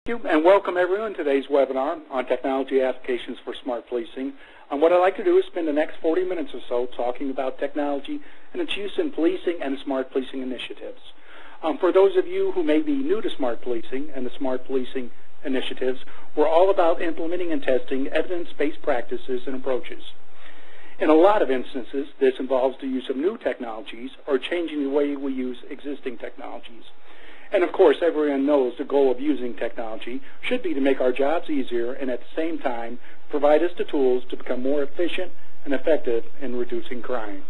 Thank you, and welcome everyone to today's webinar on technology applications for smart policing. What I'd like to do is spend the next 40 minutes or so talking about technology and its use in policing and smart policing initiatives. For those of you who may be new to smart policing and the smart policing initiatives, we're all about implementing and testing evidence-based practices and approaches. In a lot of instances, this involves the use of new technologies or changing the way we use existing technologies. And of course, everyone knows the goal of using technology should be to make our jobs easier and at the same time provide us the tools to become more efficient and effective in reducing crime.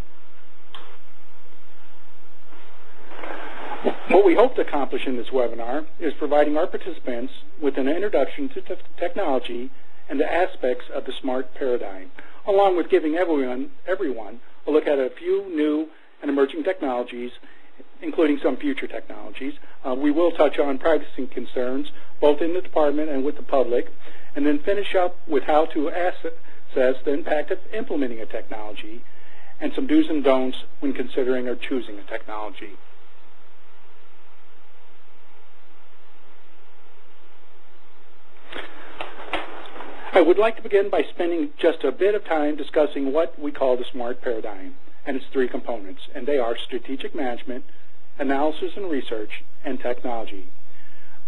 What we hope to accomplish in this webinar is providing our participants with an introduction to technology and the aspects of the smart paradigm, along with giving everyone a look at a few new and emerging technologies, including some future technologies. We will touch on privacy concerns, both in the department and with the public, and then finish up with how to assess the impact of implementing a technology and some do's and don'ts when considering or choosing a technology. I would like to begin by spending just a bit of time discussing what we call the smart paradigm and its three components, and they are strategic management, analysis and research, and technology.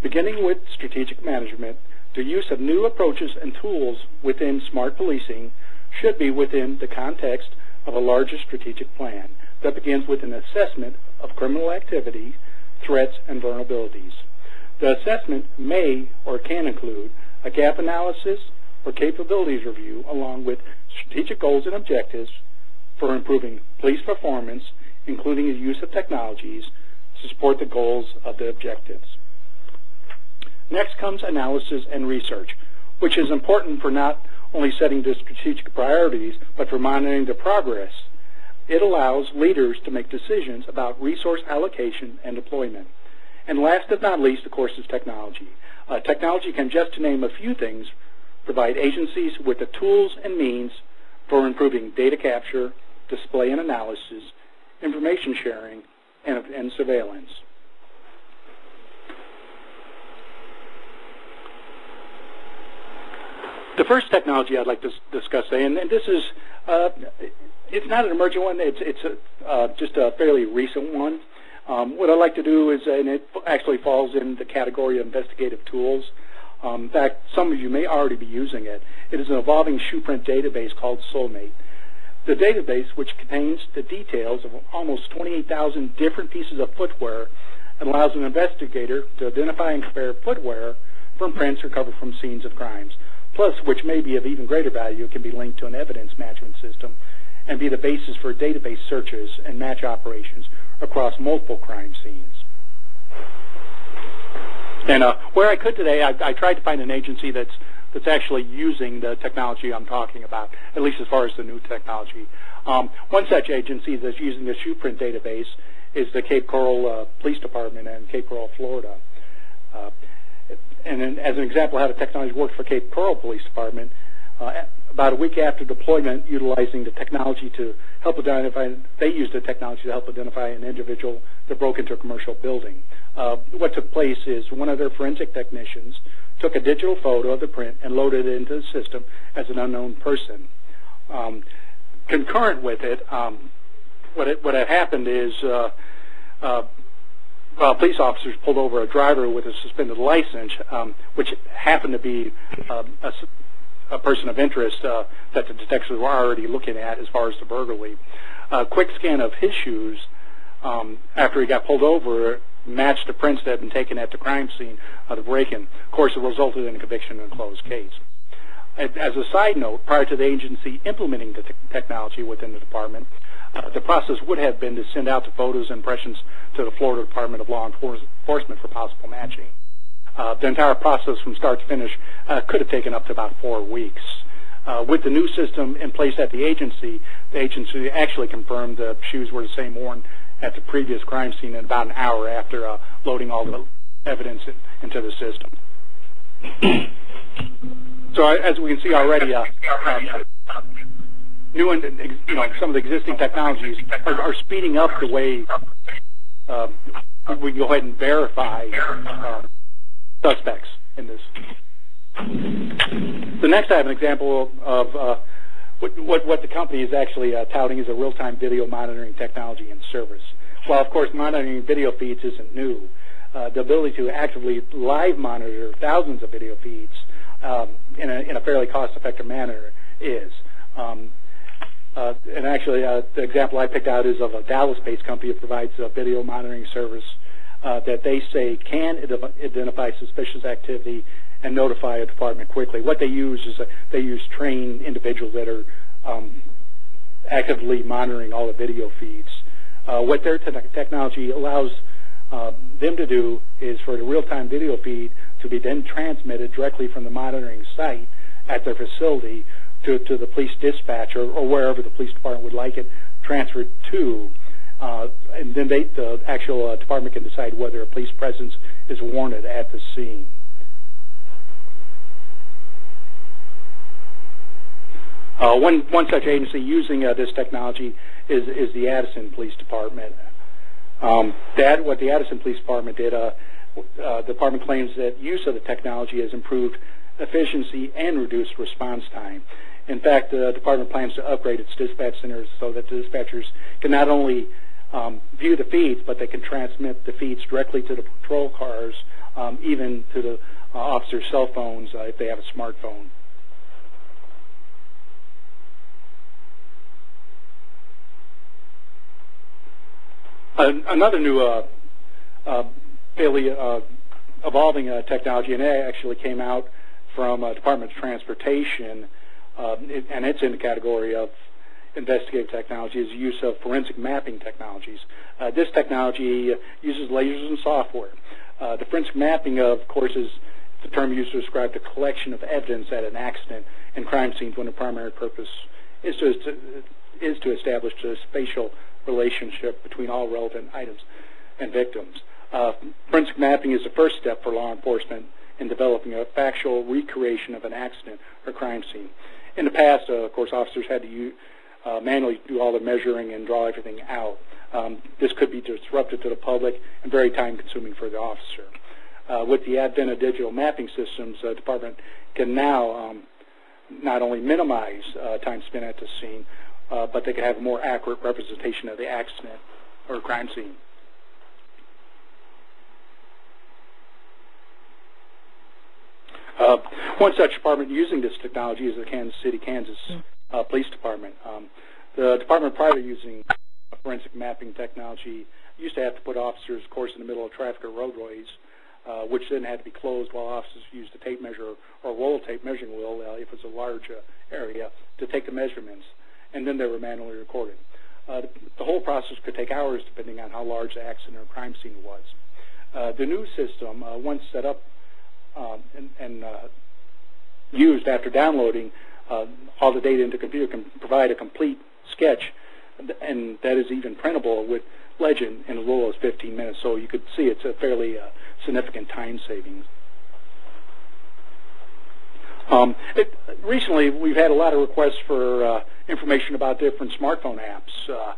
Beginning with strategic management, the use of new approaches and tools within smart policing should be within the context of a larger strategic plan that begins with an assessment of criminal activity, threats, and vulnerabilities. The assessment may or can include a gap analysis or capabilities review along with strategic goals and objectives for improving police performance, including the use of technologies to support the goals of the objectives. Next comes analysis and research, which is important for not only setting the strategic priorities, but for monitoring the progress. It allows leaders to make decisions about resource allocation and deployment. And last but not least, of course, is technology. Technology can, just to name a few things, provide agencies with the tools and means for improving data capture, display and analysis, information sharing, and surveillance. The first technology I'd like to discuss today, and this is, it's not an emerging one, it's just a fairly recent one. What I'd like to do is, and it actually falls in the category of investigative tools. In fact, some of you may already be using it. It is an evolving shoeprint database called Soulmate. The database, which contains the details of almost 28,000 different pieces of footwear, allows an investigator to identify and compare footwear from prints recovered from scenes of crimes. Plus, which may be of even greater value, it can be linked to an evidence management system and be the basis for database searches and match operations across multiple crime scenes. And where I could today, I tried to find an agency that's actually using the technology I'm talking about, at least as far as the new technology. One such agency that's using the shoeprint database is the Cape Coral Police Department in Cape Coral, Florida. And then, as an example of how the technology worked for Cape Coral Police Department, about a week after deployment, utilizing the technology to help identify, they used the technology to help identify an individual that broke into a commercial building. What took place is one of their forensic technicians took a digital photo of the print and loaded it into the system as an unknown person. Concurrent with it, what had happened is police officers pulled over a driver with a suspended license, which happened to be a person of interest that the detectives were already looking at as far as the burglary. A quick scan of his shoes after he got pulled over matched the prints that had been taken at the crime scene of the break-in. Of course, it resulted in a conviction and a closed case. As a side note, prior to the agency implementing the technology within the department, the process would have been to send out the photos and impressions to the Florida Department of Law Enforcement for possible matching. The entire process from start to finish could have taken up to about 4 weeks. With the new system in place at the agency actually confirmed the shoes were the same worn at the previous crime scene in about an hour after loading all the evidence into the system. So as we can see already, new and some of the existing technologies are speeding up the way we can go ahead and verify suspects in this. So next I have an example of what the company is actually touting as a real-time video monitoring technology and service. While, of course, monitoring video feeds isn't new, the ability to actively live monitor thousands of video feeds in a fairly cost-effective manner is. And actually, the example I picked out is of a Dallas-based company that provides a video monitoring service that they say can identify suspicious activity and notify a department quickly. What they use is they use trained individuals that are actively monitoring all the video feeds. What their technology allows them to do is for the real-time video feed to be then transmitted directly from the monitoring site at their facility to the police dispatch or wherever the police department would like it transferred to. And then the actual department can decide whether a police presence is warranted at the scene. One such agency using this technology is the Addison Police Department. What the Addison Police Department did, the department claims that use of the technology has improved efficiency and reduced response time. In fact, the department plans to upgrade its dispatch centers so that the dispatchers can not only view the feeds, but they can transmit the feeds directly to the patrol cars, even to the officers' cell phones if they have a smartphone. Another new fairly evolving technology, and it actually came out from Department of Transportation, and it's in the category of investigative technology, is the use of forensic mapping technologies. This technology uses lasers and software. The forensic mapping, of course, is the term used to describe the collection of evidence at an accident and crime scenes when the primary purpose is to establish a spatial relationship between all relevant items and victims. Forensic mapping is the first step for law enforcement in developing a factual recreation of an accident or crime scene. In the past, of course, officers had to manually do all the measuring and draw everything out. This could be disruptive to the public and very time-consuming for the officer. With the advent of digital mapping systems, the department can now not only minimize time spent at the scene, but they can have a more accurate representation of the accident or crime scene. One such department using this technology is the Kansas City, Kansas Police Department. The department prior to using forensic mapping technology used to have to put officers, of course, in the middle of traffic or roadways, which then had to be closed while officers used a tape measure or roll tape measuring wheel, if it was a large area, to take the measurements, and then they were manually recorded. The whole process could take hours depending on how large the accident or crime scene was. The new system, once set up and used after downloading all the data into the computer, can provide a complete sketch, and that is even printable with legend in as little as 15 minutes. So you could see it's a fairly significant time savings. Recently, we've had a lot of requests for information about different smartphone apps,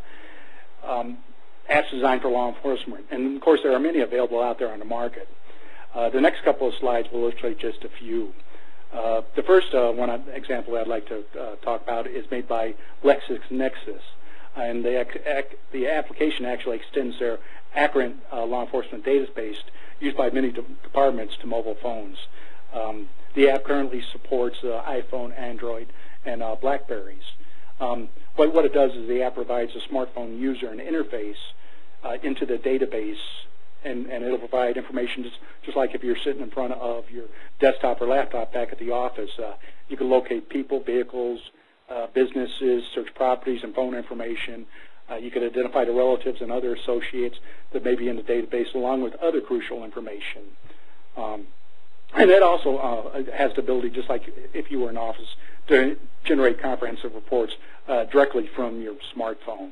apps designed for law enforcement. And, of course, there are many available out there on the market. The next couple of slides will illustrate just a few. The first example I'd like to talk about is made by LexisNexis. And the application actually extends their accurate law enforcement database used by many departments to mobile phones. The app currently supports iPhone, Android, and BlackBerries. What it does is the app provides a smartphone user an interface into the database, and it'll provide information just like if you're sitting in front of your desktop or laptop back at the office. You can locate people, vehicles, businesses, search properties and phone information. You can identify the relatives and other associates that may be in the database along with other crucial information. And it also has the ability, just like if you were in office, to generate comprehensive reports directly from your smartphone.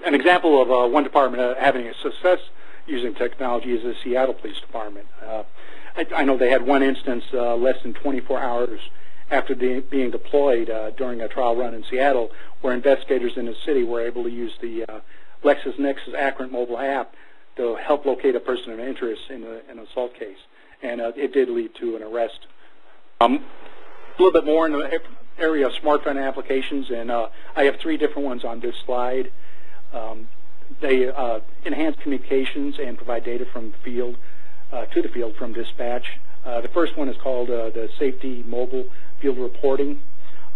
An example of one department having a success using technology is the Seattle Police Department. I know they had one instance less than 24 hours after being deployed during a trial run in Seattle, where investigators in the city were able to use the LexisNexis Accurate mobile app to help locate a person of interest in an assault case. And it did lead to an arrest. A little bit more in the area of smartphone applications, and I have 3 different ones on this slide. They enhance communications and provide data from the field to the field from dispatch. The first one is called the Safety Mobile Field Reporting.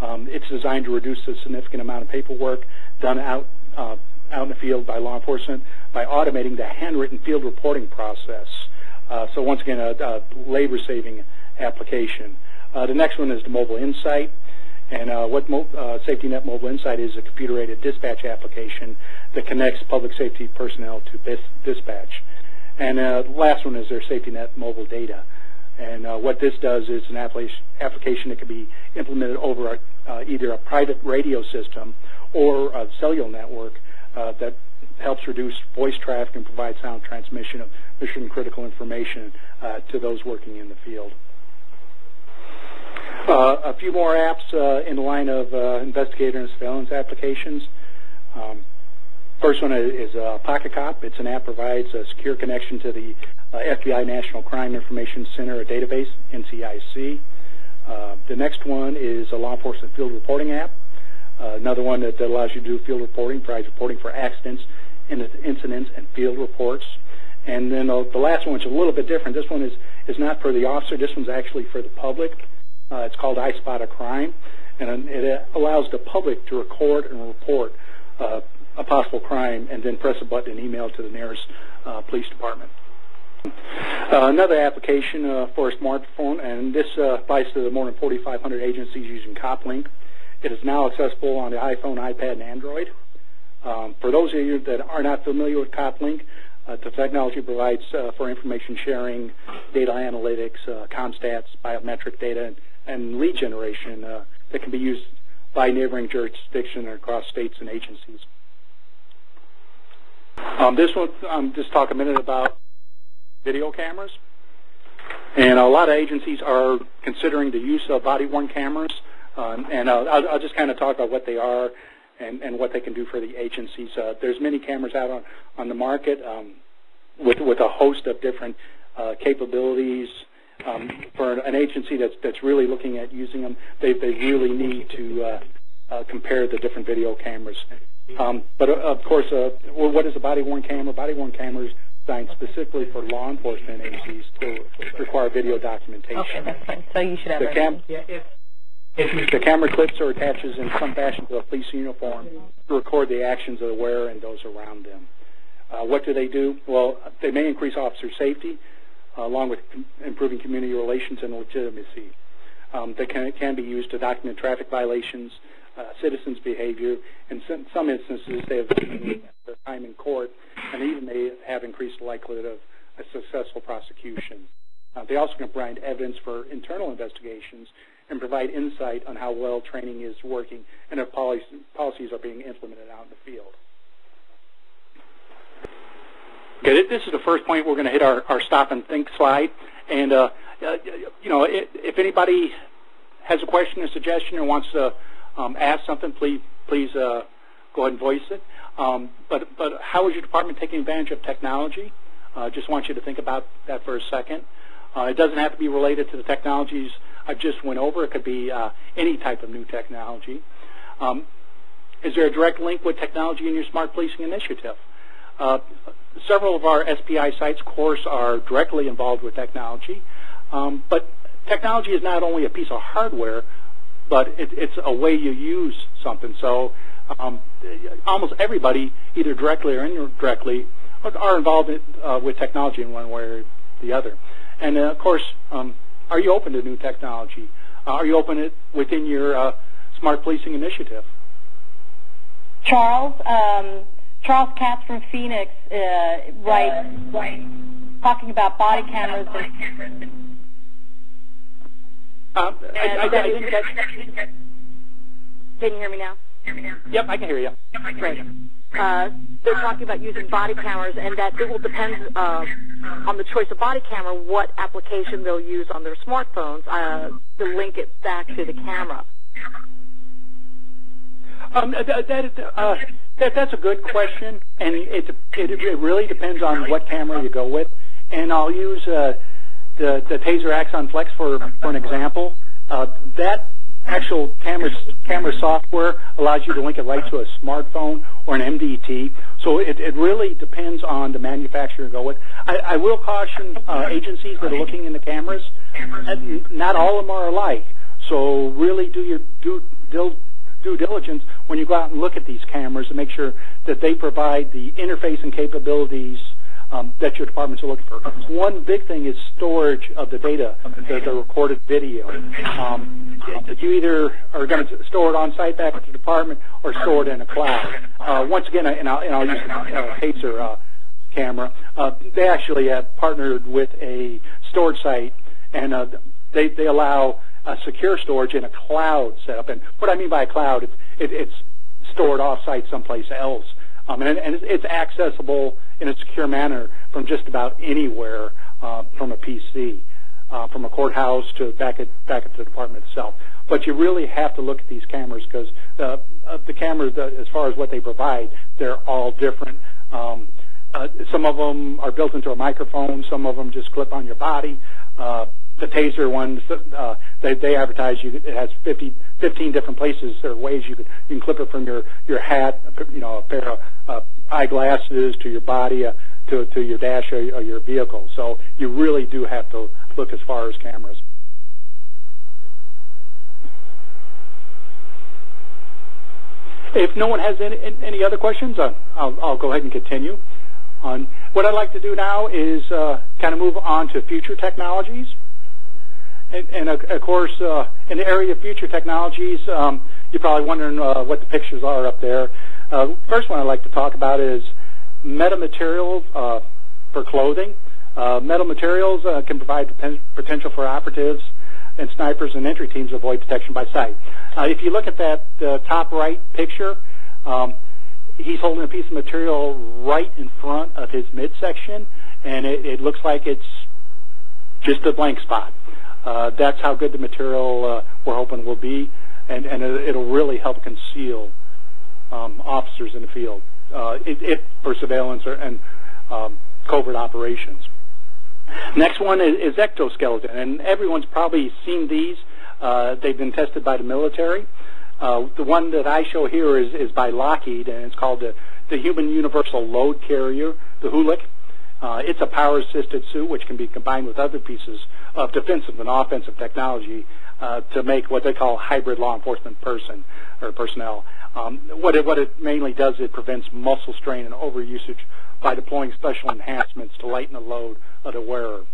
It's designed to reduce a significant amount of paperwork done out in the field by law enforcement by automating the handwritten field reporting process. So once again, a labor-saving application. The next one is the Mobile Insight. And what Safety Net Mobile Insight is a computer-aided dispatch application that connects public safety personnel to dispatch. And the last one is their Safety Net Mobile Data. And what this does is an application that can be implemented over either a private radio system or a cellular network that helps reduce voice traffic and provide sound transmission of mission-critical information to those working in the field. A few more apps in the line of investigator and surveillance applications. First one is Pocket Cop. It's an app that provides a secure connection to the FBI National Crime Information Center, a database, NCIC. The next one is a law enforcement field reporting app. Another one that allows you to do field reporting, provides reporting for accidents, incidents, and field reports. And then the last one, which is a little bit different. This one is not for the officer. This one's actually for the public. It's called I Spot a Crime, and it allows the public to record and report a possible crime and then press a button and email to the nearest police department. Another application for a smartphone, and this applies to the more than 4,500 agencies using CopLink. It is now accessible on the iPhone, iPad, and Android. For those of you that are not familiar with CopLink, the technology provides for information sharing, data analytics, ComStats, biometric data, and lead generation that can be used by neighboring jurisdictions across states and agencies. This one, just talk a minute about video cameras. And a lot of agencies are considering the use of body-worn cameras. And I'll just kind of talk about what they are and what they can do for the agencies. There's many cameras out on the market with a host of different capabilities. For an agency that's really looking at using them, they really need to compare the different video cameras. But of course, what is a body-worn camera? Body-worn cameras designed specifically for law enforcement agencies to require video documentation. Okay, that's fine. So you should have the camera clips or attaches in some fashion to a police uniform to record the actions of the wearer and those around them. What do? Well, they may increase officer safety, along with improving community relations and legitimacy. They can be used to document traffic violations, citizens' behavior. In some instances, they have their time in court, and even they have increased the likelihood of a successful prosecution. They also can provide evidence for internal investigations and provide insight on how well training is working and if policies are being implemented out in the field. Okay, this is the first point. We're going to hit our stop and think slide. And, you know, if anybody has a question or suggestion or wants to ask something, please go ahead and voice it. But how is your department taking advantage of technology? Just want you to think about that for a second. It doesn't have to be related to the technologies I just went over. It could be any type of new technology. Is there a direct link with technology in your smart policing initiative? Several of our SPI sites, of course, are directly involved with technology. But technology is not only a piece of hardware, but it's a way you use something. So almost everybody, either directly or indirectly, are involved with technology in one way or the other. And, of course, are you open to new technology? Are you open within your smart policing initiative? Charles Katz from Phoenix writes, talking about body cameras. I didn't get. Can you hear me now? Yep, I can hear you. Great. They're talking about using body cameras, and that it will depend on the choice of body camera what application they'll use on their smartphones to link it back to the camera. That's a good question, and it really depends on what camera you go with. And I'll use the Taser Axon Flex for an example. That actual camera software allows you to link it right to a smartphone or an MDT. So it really depends on the manufacturer you go with. I will caution agencies that are looking into cameras, not all of them are alike. So really do your due diligence when you go out and look at these cameras to make sure that they provide the interface and capabilities that your departments are looking for. One big thing is storage of the data, the recorded video. You either are going to store it on site back at the department or store it in a cloud. Once again, and I'll use the Taser camera. They actually have partnered with a storage site, and they allow secure storage in a cloud setup. And what I mean by a cloud, it's stored off-site someplace else. And it's accessible in a secure manner from just about anywhere from a PC, from a courthouse to back at the department itself. But you really have to look at these cameras because the cameras, as far as what they provide, they're all different. Some of them are built into a microphone. Some of them just clip on your body. The Taser ones, they advertise it has 15 different places or ways you can clip it from your hat, a pair of eyeglasses, to your body, to your dash or your vehicle. So you really do have to look as far as cameras. If no one has any other questions, I'll go ahead and continue. What I'd like to do now is kind of move on to future technologies. And of course, in the area of future technologies, you're probably wondering what the pictures are up there. First one I'd like to talk about is metamaterials for clothing. Metal materials can provide potential for operatives and snipers and entry teams to avoid detection by sight. If you look at that top right picture, he's holding a piece of material right in front of his midsection, and it looks like it's just a blank spot. That's how good the material we're hoping will be, and it'll really help conceal officers in the field for surveillance and covert operations. Next one is exoskeleton, and everyone's probably seen these. They've been tested by the military. The one that I show here is by Lockheed, and it's called the Human Universal Load Carrier, the HULIC. It's a power-assisted suit which can be combined with other pieces of defensive and offensive technology to make what they call hybrid law enforcement personnel. What it mainly does, it prevents muscle strain and overusage by deploying special enhancements to lighten the load of the wearer.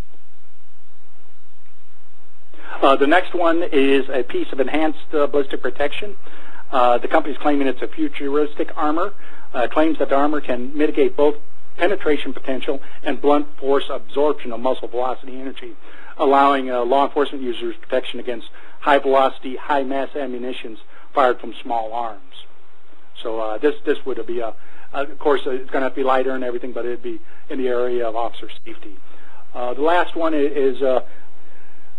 The next one is a piece of enhanced ballistic protection. The company's claiming it's a futuristic armor. Claims that the armor can mitigate both penetration potential and blunt force absorption of muscle velocity energy, allowing law enforcement users protection against high velocity, high mass ammunitions fired from small arms. So this would be of course, it's going to be lighter and everything, but it'd be in the area of officer safety. The last one is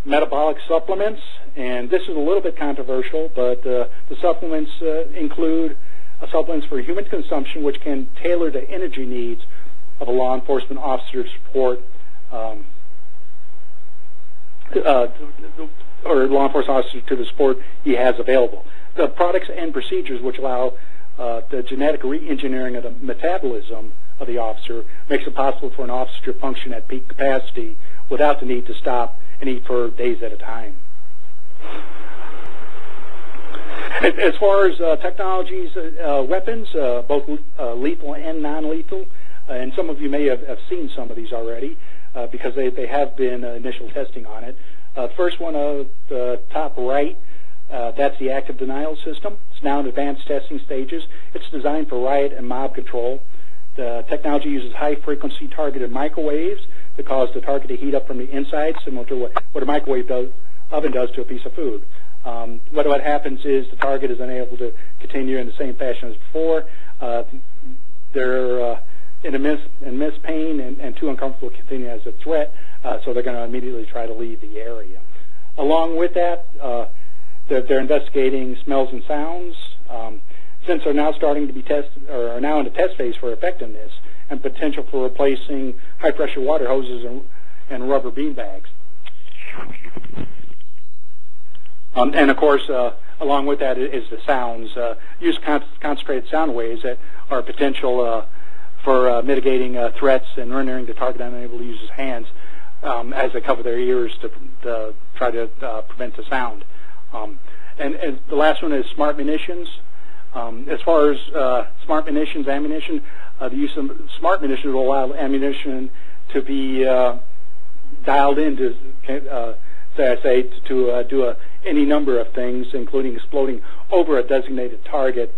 metabolic supplements, and this is a little bit controversial, but the supplements include supplements for human consumption, which can tailor the energy needs of a law enforcement officer to support or law enforcement officer to the support he has available. The products and procedures which allow the genetic re-engineering of the metabolism of the officer makes it possible for an officer to function at peak capacity without the need to stop and eat for days at a time. As far as technologies, weapons, both lethal and non-lethal, and some of you may have seen some of these already because they have been initial testing on it. First one of the top right, that's the active denial system. It's now in advanced testing stages. It's designed for riot and mob control. The technology uses high-frequency targeted microwaves that cause the target to heat up from the inside, similar to what a microwave oven does to a piece of food. What happens is the target is unable to continue in the same fashion as before. They're in immense pain and too uncomfortable to continue as a threat, so they're going to immediately try to leave the area. Along with that, they're investigating smells and sounds. since they're now starting to be tested, or are now in the test phase for effectiveness and potential for replacing high-pressure water hoses and rubber bean bags. And of course, along with that is the sounds. Use concentrated sound waves that are potential for mitigating threats and rendering the target unable to use his hands as they cover their ears to try to prevent the sound. And the last one is smart munitions. As far as smart munitions, ammunition, the use of smart munitions will allow ammunition to be dialed in to, do any number of things, including exploding over a designated target,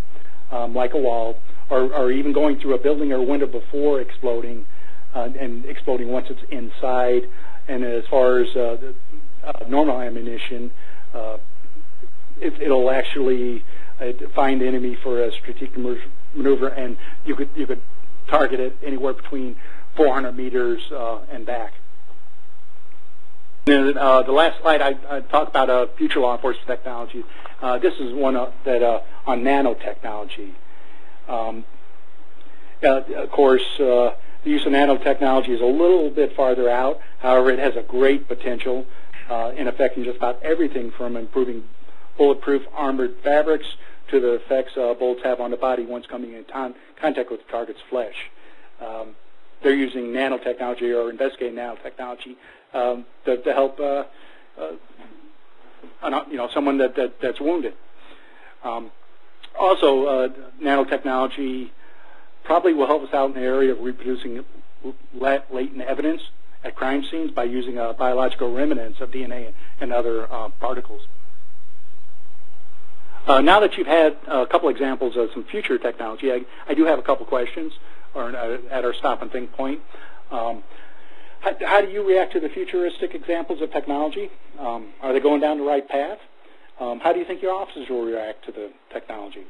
like a wall, or even going through a building or window before exploding, and exploding once it's inside. And as far as normal ammunition, it'll actually find the enemy for a strategic maneuver, and you could target it anywhere between 400 meters and back. And the last slide, I talk about future law enforcement technology. This is one that on nanotechnology. Of course, the use of nanotechnology is a little bit farther out. However, it has a great potential in affecting just about everything from improving bulletproof armored fabrics to the effects bullets have on the body once coming in contact with the target's flesh. They're using nanotechnology or investigating nanotechnology to help someone that's wounded. Also, nanotechnology probably will help us out in the area of reproducing latent evidence at crime scenes by using biological remnants of DNA and other particles. Now that you've had a couple examples of some future technology, I do have a couple questions at our stop and think point. How do you react to the futuristic examples of technology? Are they going down the right path? How do you think your officers will react to the technology?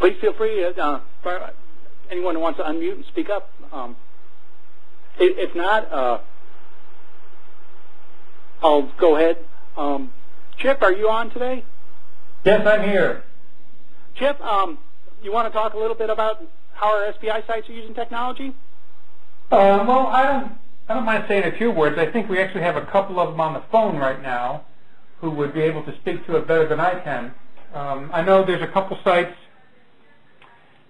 Please feel free, for anyone who wants to unmute and speak up. If not, I'll go ahead. Chip, are you on today? Yes, I'm here. Chip, you want to talk a little bit about how our SBI sites are using technology? Well, I don't mind saying a few words. I think we actually have a couple of them on the phone right now who would be able to speak to it better than I can. I know there's a couple sites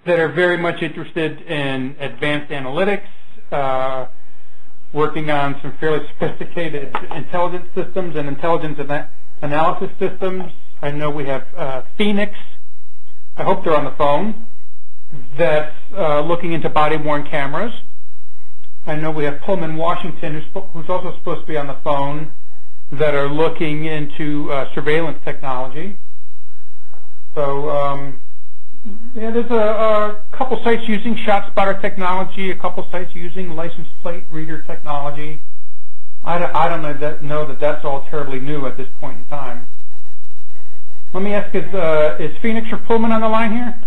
that are very much interested in advanced analytics, working on some fairly sophisticated intelligence systems and intelligence analysis systems. I know we have Phoenix, I hope they're on the phone, that's looking into body-worn cameras. I know we have Pullman, Washington, who's also supposed to be on the phone, that are looking into surveillance technology. So yeah, there's a couple sites using ShotSpotter technology, a couple sites using license plate reader technology. I don't know that that's all terribly new at this point in time. Let me ask, is Phoenix or Pullman on the line here?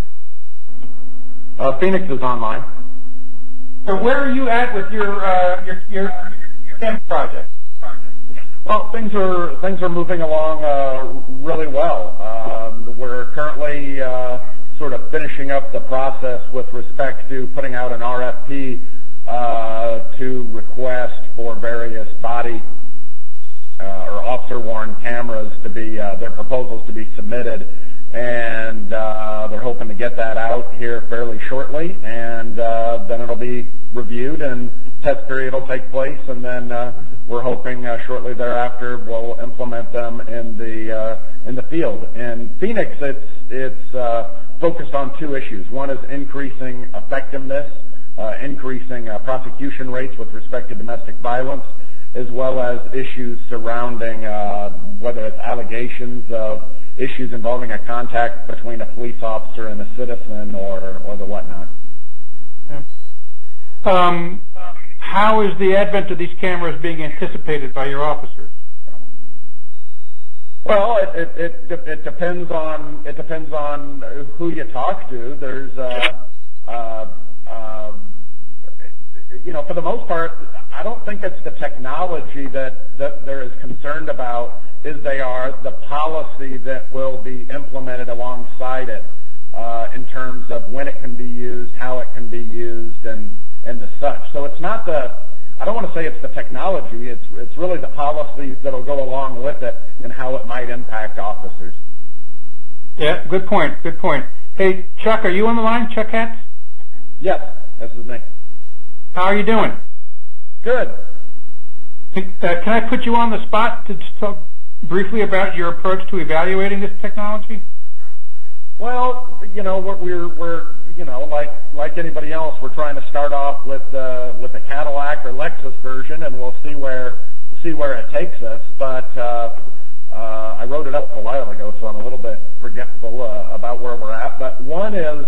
Phoenix is online. So where are you at with your STEM project? Well, things are moving along really well. We're currently sort of finishing up the process with respect to putting out an RFP to request for various body or officer-worn cameras to be their proposals to be submitted, and they're hoping to get that out here fairly shortly, and then it'll be reviewed and test period will take place, and then we're hoping shortly thereafter we'll implement them in the field. In Phoenix, it's focused on two issues. One is increasing effectiveness, increasing prosecution rates with respect to domestic violence, as well as issues surrounding whether it's allegations of issues involving a contact between a police officer and a citizen or the whatnot. How is the advent of these cameras being anticipated by your officers? Well, it depends on who you talk to. There's for the most part, I don't think it's the technology that they're as concerned about as they are the policy that will be implemented alongside it in terms of when it can be used, how it can be used, and the such. So it's not I don't want to say it's the technology, it's really the policies that will go along with it and how it might impact officers. Yeah, good point. Hey, Chuck, are you on the line, Chuck Hatz? Yes, this is me. How are you doing? Good. Can I put you on the spot to just talk briefly about your approach to evaluating this technology? Well, we're like anybody else, we're trying to start off with a Cadillac or Lexus version, and we'll see where it takes us. But I wrote it up a while ago, so I'm a little bit forgetful about where we're at. But one is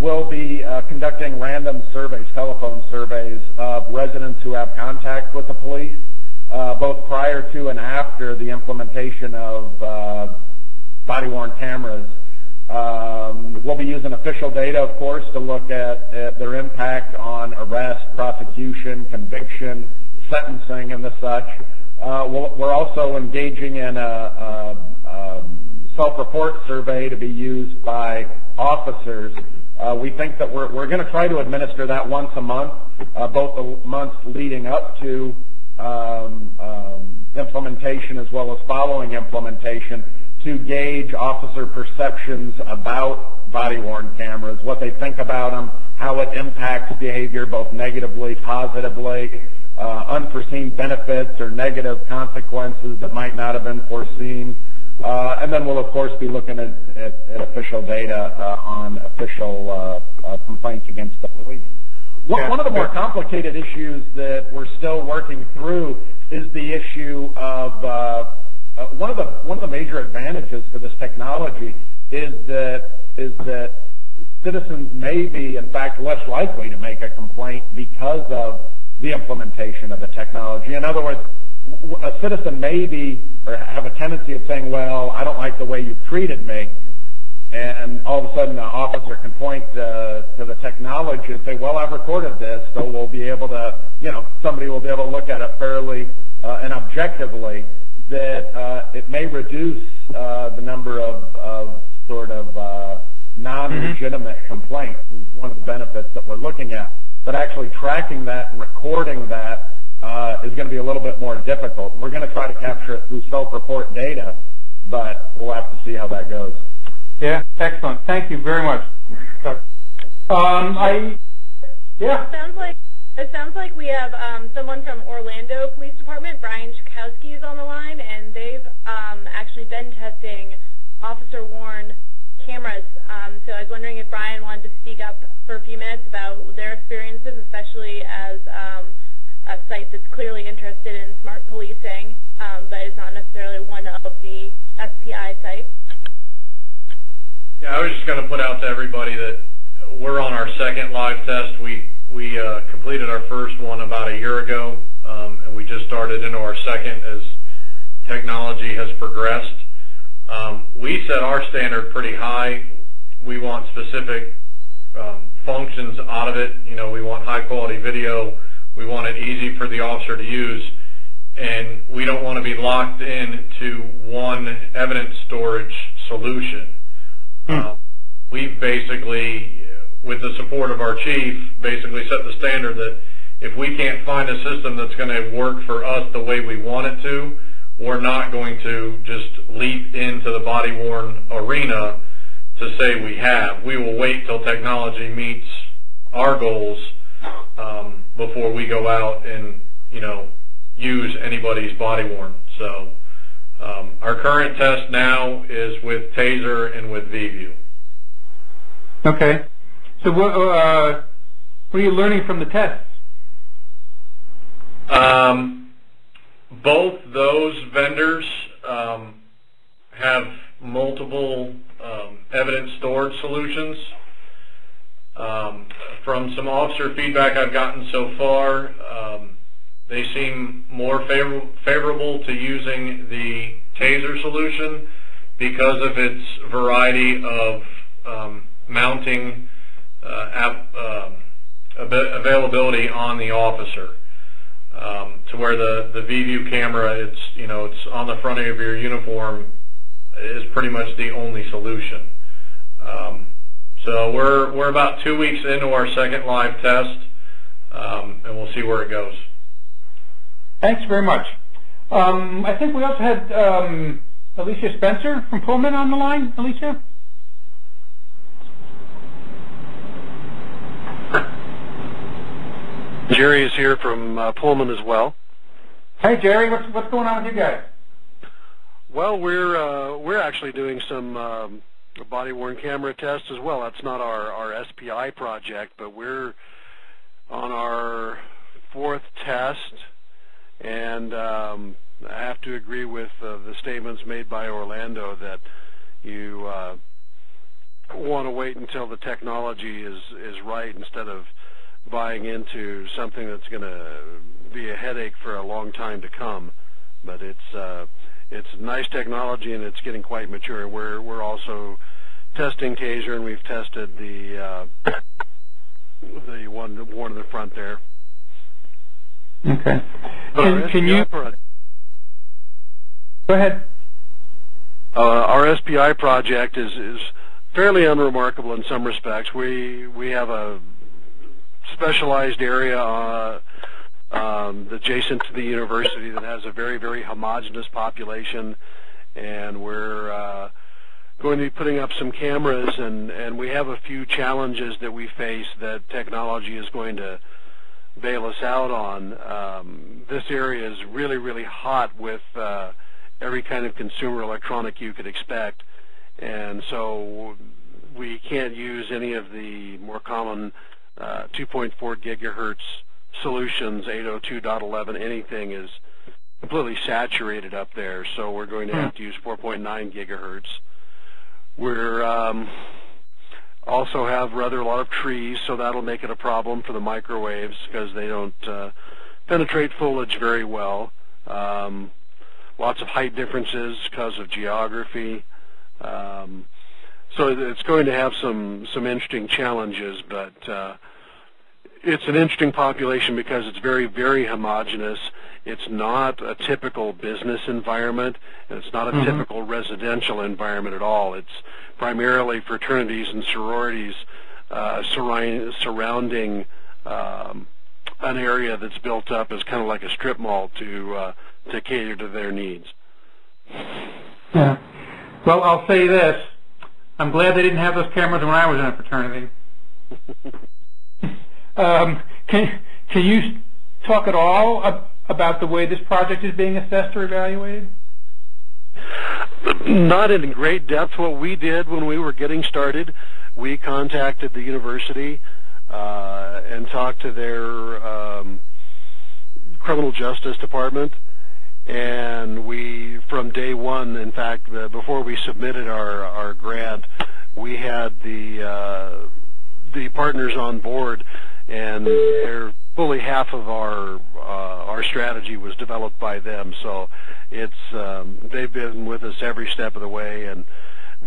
we'll be conducting random surveys, telephone surveys of residents who have contact with the police, both prior to and after the implementation of body-worn cameras. We'll be using official data, of course, to look at their impact on arrest, prosecution, conviction, sentencing, and the such. We're also engaging in a self-report survey to be used by officers. We think that we're going to try to administer that once a month, both the months leading up to implementation as well as following implementation, to gauge officer perceptions about body-worn cameras, what they think about them, how it impacts behavior both negatively, positively, unforeseen benefits or negative consequences that might not have been foreseen. And then we'll, of course, be looking at official data on official complaints against the police. One of the more complicated issues that we're still working through is the issue of one of the major advantages to this technology is that citizens may be, in fact, less likely to make a complaint because of the implementation of the technology. In other words, a citizen may be or have a tendency of saying, well, I don't like the way you treated me, and all of a sudden an officer can point to the technology and say, well, I've recorded this, so we'll be able to, somebody will be able to look at it fairly and objectively, that it may reduce the number of sort of non-legitimate complaints. Is one of the benefits that we're looking at. But actually tracking that and recording that is going to be a little bit more difficult. We're going to try to capture it through self-report data, but we'll have to see how that goes. Yeah, excellent. Thank you very much. It sounds like we have someone from Orlando Police Department, Brian Chakowski, is on the line, and they've actually been testing officer-worn cameras. So I was wondering if Brian wanted to speak up for a few minutes about their experiences, especially as a site that's clearly interested in smart policing, but is not necessarily one of the SPI sites. Yeah, I was just going to put out to everybody that we're on our second live test. We completed our first one about a year ago, and we just started into our second as technology has progressed. We set our standard pretty high. We want specific functions out of it. We want high quality video. We want it easy for the officer to use, and we don't want to be locked into one evidence storage solution. We've basically, with the support of our chief, basically set the standard that if we can't find a system that's going to work for us the way we want it to, we're not going to just leap into the body-worn arena to say we have. We will wait till technology meets our goals before we go out and, use anybody's body-worn. So our current test now is with Taser and with VView. Okay. So what are you learning from the tests? Both those vendors have multiple evidence storage solutions. From some officer feedback I've gotten so far, they seem more favorable to using the taser solution because of its variety of mounting availability on the officer. To where the V-View camera, it's on the front of your uniform, is pretty much the only solution. So we're about 2 weeks into our second live test, and we'll see where it goes. Thanks very much. I think we also had Alicia Spencer from Pullman on the line. Alicia? Jerry is here from Pullman as well. Hey Jerry, what's going on with you guys? Well, we're actually doing some body-worn camera tests as well. That's not our SPI project, but we're on our 4th test, and I have to agree with the statements made by Orlando that you want to wait until the technology is right instead of buying into something that's going to be a headache for a long time to come. But it's nice technology, and it's getting quite mature. We're also testing taser, and we've tested the one in the front there. Okay. Can you go ahead? Our SPI project is fairly unremarkable in some respects. We have a specialized area adjacent to the university that has a very, very homogeneous population, and we're going to be putting up some cameras, and we have a few challenges that we face that technology is going to bail us out on. This area is really, really hot with every kind of consumer electronic you could expect, and so we can't use any of the more common 2.4 gigahertz solutions. 802.11, anything is completely saturated up there, so we're going to have to use 4.9 gigahertz. We're also have rather a lot of trees, so that'll make it a problem for the microwaves because they don't penetrate foliage very well. Lots of height differences because of geography. So it's going to have some interesting challenges, but it's an interesting population because it's very, very homogeneous. It's not a typical business environment, and it's not a typical residential environment at all. It's primarily fraternities and sororities surrounding an area that's built up as kind of like a strip mall to cater to their needs. Yeah. Well, I'll say this. I'm glad they didn't have those cameras when I was in a fraternity. Can you talk at all about the way this project is being assessed or evaluated? Not in great depth. What we did when we were getting started, we contacted the university and talked to their criminal justice department. And we, from day one, in fact, before we submitted our grant, we had the partners on board, and they're fully half of our strategy was developed by them. So it's they've been with us every step of the way, and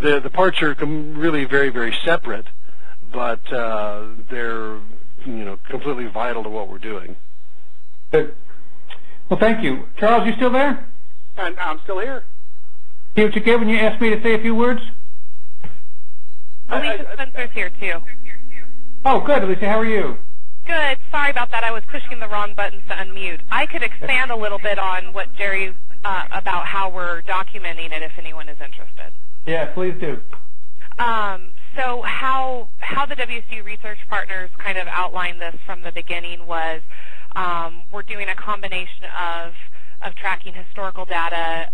the parts are really very, very separate, but they're completely vital to what we're doing. Good. Well, thank you. Charles, you still there? I'm still here. See what you get when you asked me to say a few words? Alicia Spencer's here, too. Oh, good, Alicia. How are you? Good. Sorry about that. I was pushing the wrong buttons to unmute. I could expand a little bit on what Jerry, about how we're documenting it if anyone is interested. Yeah, please do. So how the WSU research partners kind of outlined this from the beginning was we're doing a combination of tracking historical data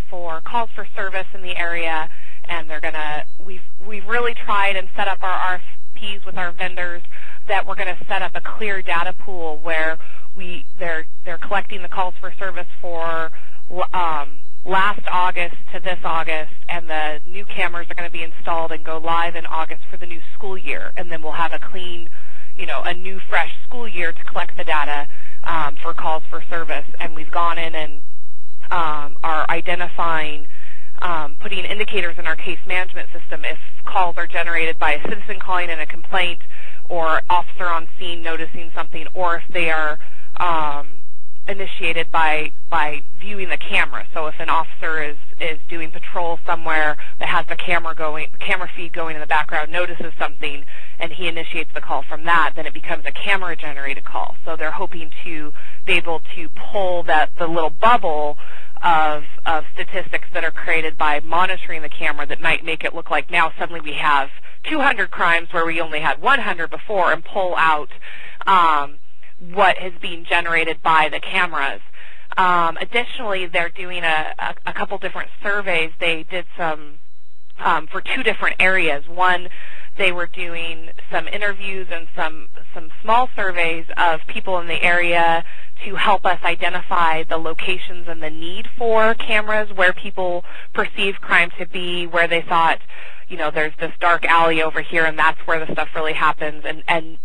for calls for service in the area, and we've really tried and set up our RFPs with our vendors that we're going to set up a clear data pool where they're collecting the calls for service for last August to this August, and the new cameras are going to be installed and go live in August for the new school year, and then we'll have a clean, a new fresh school year to collect the data for calls for service. And we've gone in and are identifying, putting indicators in our case management system if calls are generated by a citizen calling in a complaint or officer on scene noticing something, or if they are initiated by viewing the camera. So if an officer is doing patrol somewhere that has the camera feed going in the background, notices something, and he initiates the call from that, then it becomes a camera-generated call. So they're hoping to be able to pull the little bubble of statistics that are created by monitoring the camera that might make it look like now suddenly we have 200 crimes where we only had 100 before, and pull out what is being generated by the cameras. Additionally, they're doing a couple different surveys. They did some for two different areas. One, they were doing some interviews and some small surveys of people in the area to help us identify the locations and the need for cameras, where people perceive crime to be, where they thought, there's this dark alley over here and that's where the stuff really happens. And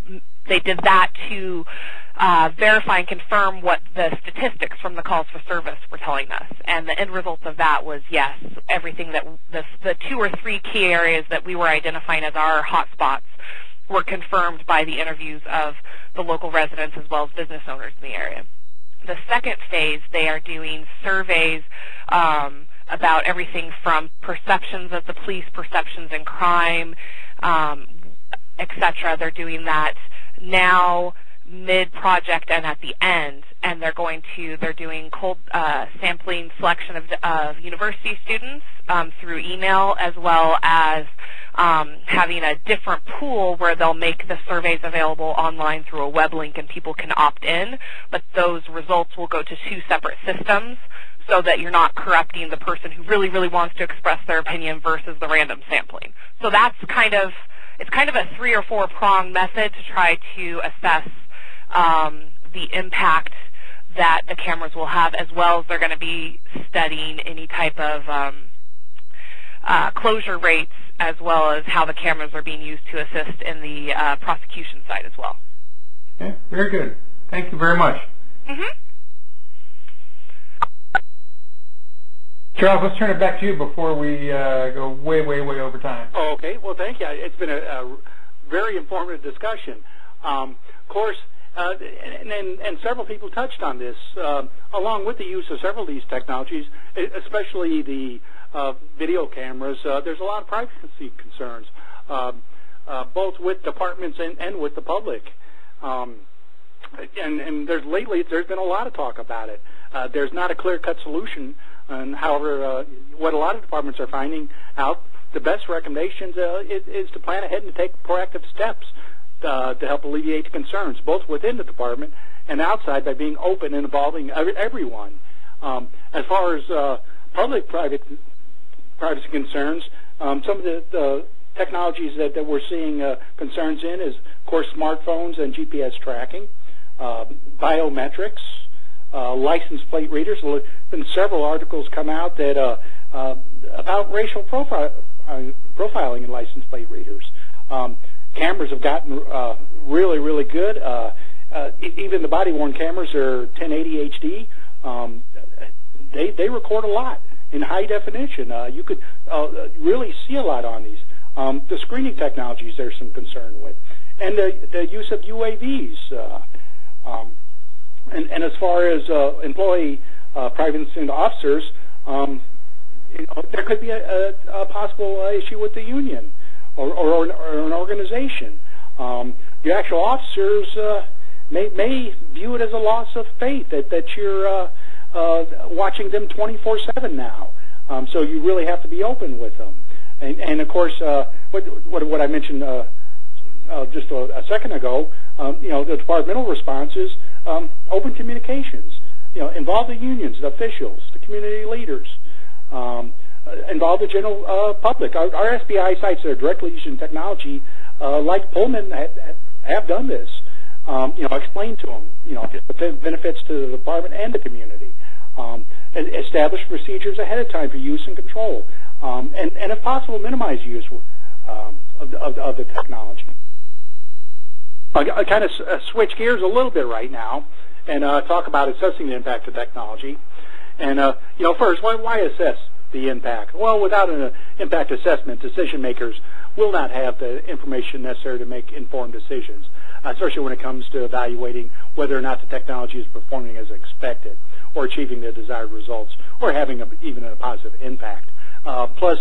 they did that to verify and confirm what the statistics from the calls for service were telling us. And the end result of that was, yes, everything that the 2 or 3 key areas that we were identifying as our hotspots were confirmed by the interviews of the local residents as well as business owners in the area. The second phase, they are doing surveys about everything from perceptions of the police, perceptions in crime, etc. They're doing that now, mid-project, and at the end, and they're doing cold sampling selection of university students through email, as well as having a different pool where they'll make the surveys available online through a web link and people can opt in, but those results will go to 2 separate systems so that you're not corrupting the person who really, really wants to express their opinion versus the random sampling. So that's it's kind of a 3 or 4 pronged method to try to assess the impact that the cameras will have, as well as they're going to be studying any type of closure rates, as well as how the cameras are being used to assist in the prosecution side as well. Okay, very good. Thank you very much. Mm-hmm. Charles, let's turn it back to you before we go way, way, way over time. Oh, okay. Well, thank you. It's been a very informative discussion. Of course, and several people touched on this, along with the use of several of these technologies, especially the video cameras. There's a lot of privacy concerns, both with departments and with the public. And there's been a lot of talk about it. There's not a clear-cut solution. And however, what a lot of departments are finding out, the best recommendations is to plan ahead and take proactive steps to help alleviate the concerns, both within the department and outside, by being open and involving everyone. As far as public privacy concerns, some of the technologies that we're seeing concerns in is, of course, smartphones and GPS tracking, biometrics, license plate readers. There's been several articles come out that about racial profiling in license plate readers. Cameras have gotten really, really good. Even the body-worn cameras are 1080 HD. They record a lot in high definition. You could really see a lot on these. The screening technologies there's some concern with, and the use of UAVs. And as far as employee privacy and officers, there could be a possible issue with the union or an organization. The actual officers may view it as a loss of faith that you're watching them 24/7 now. So you really have to be open with them. And of course, what I mentioned just a second ago, the departmental responses, open communications, involve the unions, the officials, the community leaders, involve the general public. Our SBI sites that are directly using technology, like Pullman, have done this. Explain to them, the benefits to the department and the community. establish procedures ahead of time for use and control, and if possible, minimize use of the technology. I'll kind of switch gears a little bit right now and talk about assessing the impact of technology. And first, why assess the impact? Well, without an impact assessment, decision makers will not have the information necessary to make informed decisions, especially when it comes to evaluating whether or not the technology is performing as expected, or achieving the desired results, or having even a positive impact. Plus,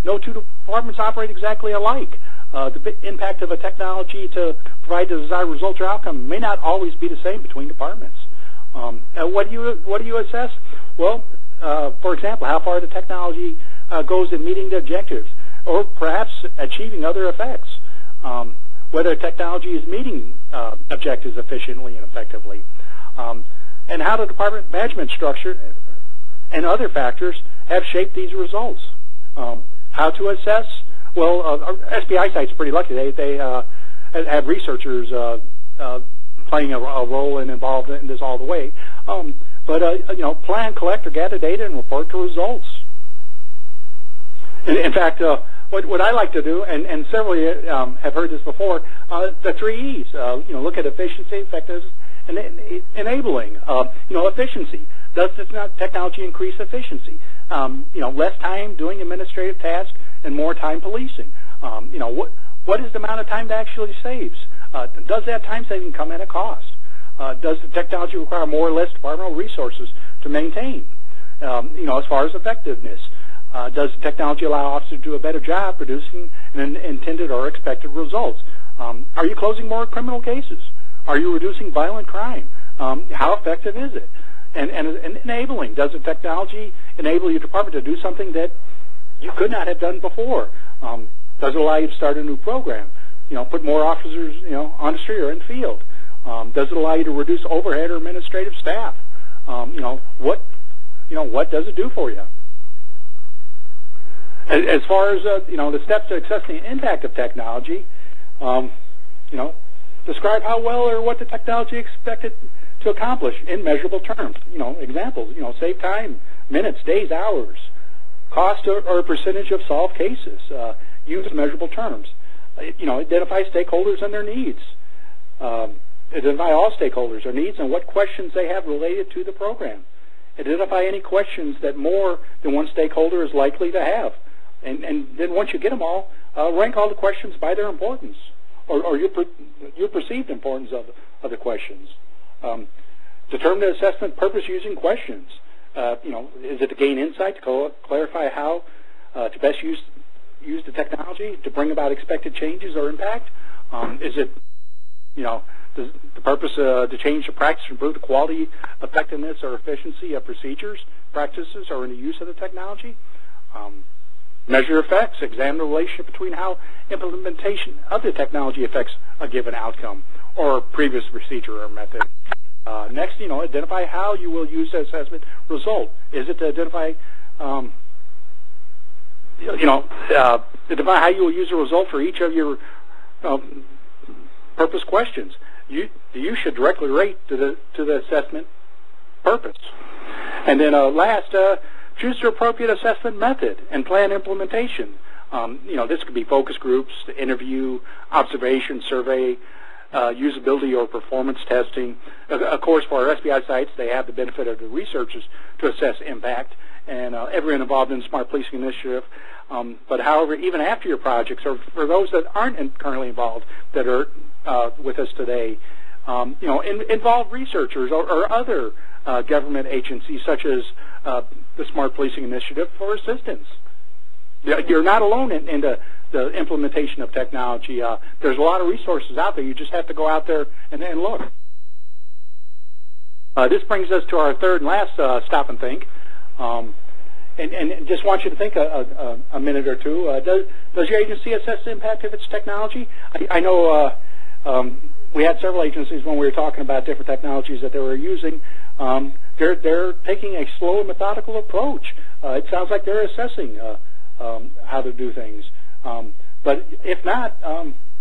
no two departments operate exactly alike. The impact of a technology to provide the desired results or outcome may not always be the same between departments. What do you assess? Well, for example, how far the technology goes in meeting the objectives, or perhaps achieving other effects. Whether technology is meeting objectives efficiently and effectively, and how the department management structure and other factors have shaped these results. How to assess? Well, our SBI site's pretty lucky. They have researchers playing a role and involved in this all the way. Plan, collect, or gather data and report the results. In fact, what I like to do, and several of you have heard this before, the 3 E's. Look at efficiency, effectiveness, and enabling. Efficiency. Does this technology increase efficiency? Less time doing administrative tasks and more time policing. What is the amount of time that actually saves? Does that time saving come at a cost? Does the technology require more or less departmental resources to maintain? As far as effectiveness, does the technology allow officers to do a better job producing an intended or expected results? Are you closing more criminal cases? Are you reducing violent crime? How effective is it? And enabling, does the technology enable your department to do something that you could not have done before? Does it allow you to start a new program? Put more officers, on the street or in the field? Does it allow you to reduce overhead or administrative staff? What does it do for you? As far as the steps to assessing the impact of technology, describe how well or what the technology expected to accomplish in measurable terms. Examples. Save time, minutes, days, hours. Cost or percentage of solved cases. Use measurable terms. Identify stakeholders and their needs. Identify all stakeholders, their needs, and what questions they have related to the program. Identify any questions that more than one stakeholder is likely to have. And then once you get them all, rank all the questions by their importance, or your perceived importance of the questions. Determine the assessment purpose using questions. Is it to gain insight, to clarify how to best use the technology to bring about expected changes or impact? Is it, the purpose to change the practice, improve the quality, effectiveness, or efficiency of procedures, practices, or in the use of the technology? Measure effects. Examine the relationship between how implementation of the technology affects a given outcome or previous procedure or method. Next, identify how you will use the assessment result. Is it to identify, identify how you will use the result for each of your purpose questions. You should directly relate to the assessment purpose. And then last, choose the appropriate assessment method and plan implementation. This could be focus groups, interview, observation, survey, usability or performance testing. Of course, for our SBI sites, they have the benefit of the researchers to assess impact, and everyone involved in the Smart Policing Initiative. But however, even after your projects, or for those that aren't currently involved, that are with us today, involve researchers or other government agencies such as the Smart Policing Initiative for assistance. You're not alone in the implementation of technology. There's a lot of resources out there. You just have to go out there and look. This brings us to our third and last stop and think. And just want you to think a minute or two. Does your agency assess the impact of its technology? I know we had several agencies when we were talking about different technologies that they were using. They're taking a slow and methodical approach. It sounds like they're assessing how to do things. But if not,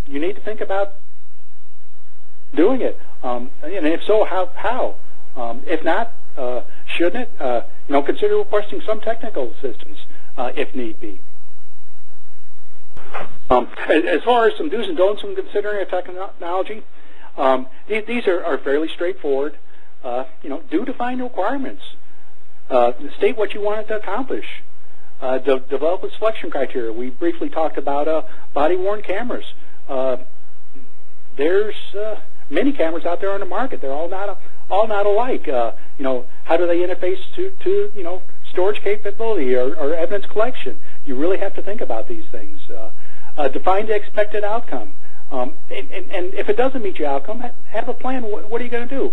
you need to think about doing it. And if so, how? If not, shouldn't it? Consider requesting some technical assistance if need be. As far as some do's and don'ts when considering a technology, these are fairly straightforward. Do define requirements. State what you want it to accomplish. Develop a selection criteria. We briefly talked about body-worn cameras. There's many cameras out there on the market. They're all not alike. How do they interface to storage capability or evidence collection? You really have to think about these things. Define the expected outcome. And if it doesn't meet your outcome, have a plan. What are you going to do?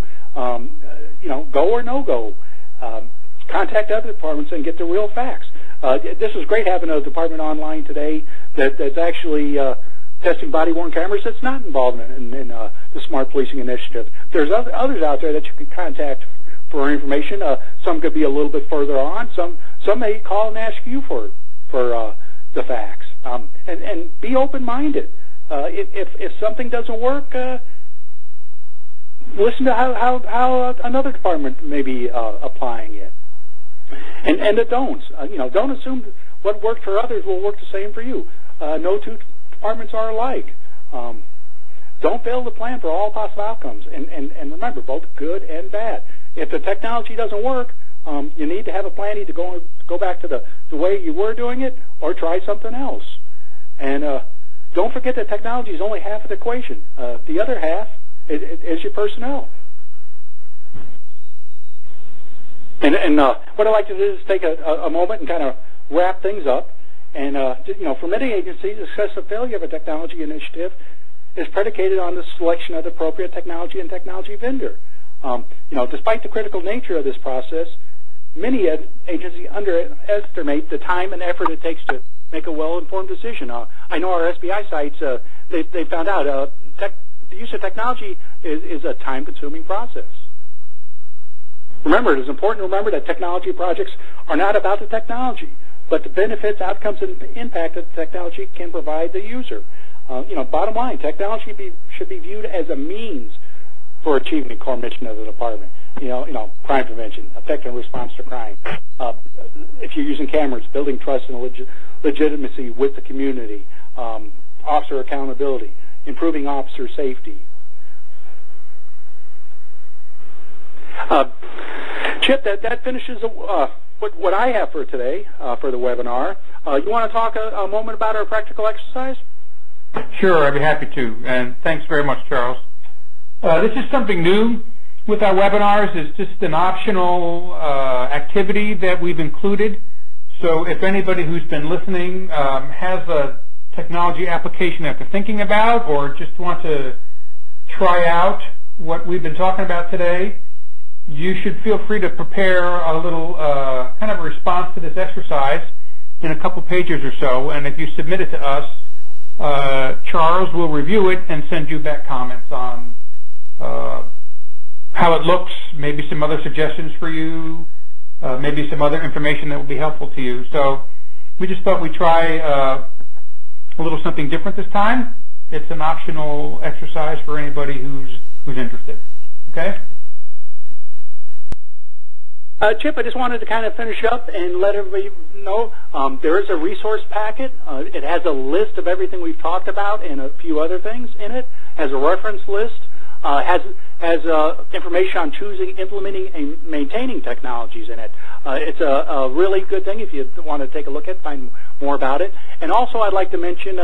Go or no go. Contact other departments and get the real facts. This is great having a department online today that's actually testing body-worn cameras that's not involved in the Smart Policing Initiative. There's others out there that you can contact for information. Some could be a little bit further on. Some may call and ask you for the facts. And be open-minded. If something doesn't work, listen to how another department may be applying it. And the don'ts. Don't assume what worked for others will work the same for you. No two departments are alike. Don't fail to plan for all possible outcomes. And remember, both good and bad. If the technology doesn't work, you need to have a plan either go back to the way you were doing it or try something else. And don't forget that technology is only half of the equation. The other half is your personnel. And what I'd like to do is take a moment and kind of wrap things up. And for many agencies, the success or failure of a technology initiative is predicated on the selection of the appropriate technology and technology vendor. Despite the critical nature of this process, many agencies underestimate the time and effort it takes to make a well-informed decision. I know our SBI sites, they found out the use of technology is a time-consuming process. Remember, it is important to remember that technology projects are not about the technology, but the benefits, outcomes, and impact that the technology can provide the user. Bottom line, technology should be viewed as a means for achieving the core mission of the department. Crime prevention, effective response to crime. If you're using cameras, building trust and legitimacy with the community, officer accountability, improving officer safety. Chip, that finishes what I have for today for the webinar. You want to talk a moment about our practical exercise? Sure, I'd be happy to. And thanks very much, Charles. This is something new with our webinars. It's just an optional activity that we've included. So if anybody who's been listening has a technology application that they're thinking about or just want to try out what we've been talking about today, you should feel free to prepare a little kind of a response to this exercise in a couple pages or so. And if you submit it to us, Charles will review it and send you back comments on how it looks, maybe some other suggestions for you, maybe some other information that will be helpful to you. So we just thought we'd try a little something different this time. It's an optional exercise for anybody who's interested. Okay? Chip, I just wanted to kind of finish up and let everybody know there is a resource packet. It has a list of everything we've talked about and a few other things in it. Has a reference list. Has information on choosing, implementing, and maintaining technologies in it. It's a really good thing if you want to take a look at it, find more about it. And also I'd like to mention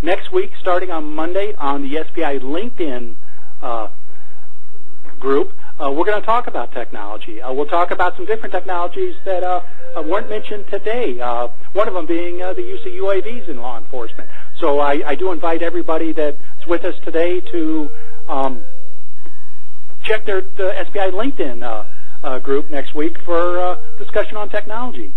next week, starting on Monday, on the SPI LinkedIn group, we're going to talk about technology. We'll talk about some different technologies that weren't mentioned today, one of them being the use of UAVs in law enforcement. So I do invite everybody that's with us today to check the SBI LinkedIn group next week for discussion on technology.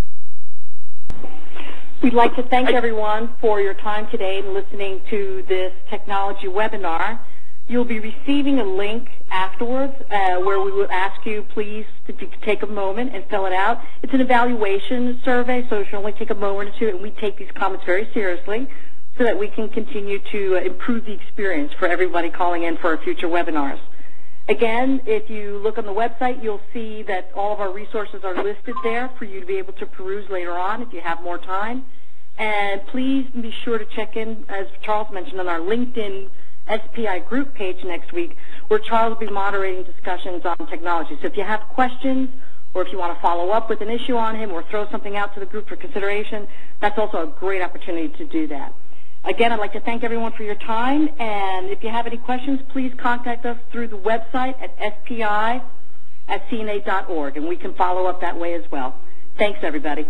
We'd like to thank everyone for your time today and listening to this technology webinar. You'll be receiving a link afterwards where we will ask you, please, to take a moment and fill it out. It's an evaluation survey, so it should only take a moment or two, and we take these comments very seriously so that we can continue to improve the experience for everybody calling in for our future webinars. Again, if you look on the website, you'll see that all of our resources are listed there for you to be able to peruse later on if you have more time. And please be sure to check in, as Charles mentioned, on our LinkedIn SPI group page next week, where Charles will be moderating discussions on technology. So if you have questions, or if you want to follow up with an issue on him or throw something out to the group for consideration, that's also a great opportunity to do that. Again, I'd like to thank everyone for your time, and if you have any questions, please contact us through the website at spi@cna.org, and we can follow up that way as well. Thanks, everybody.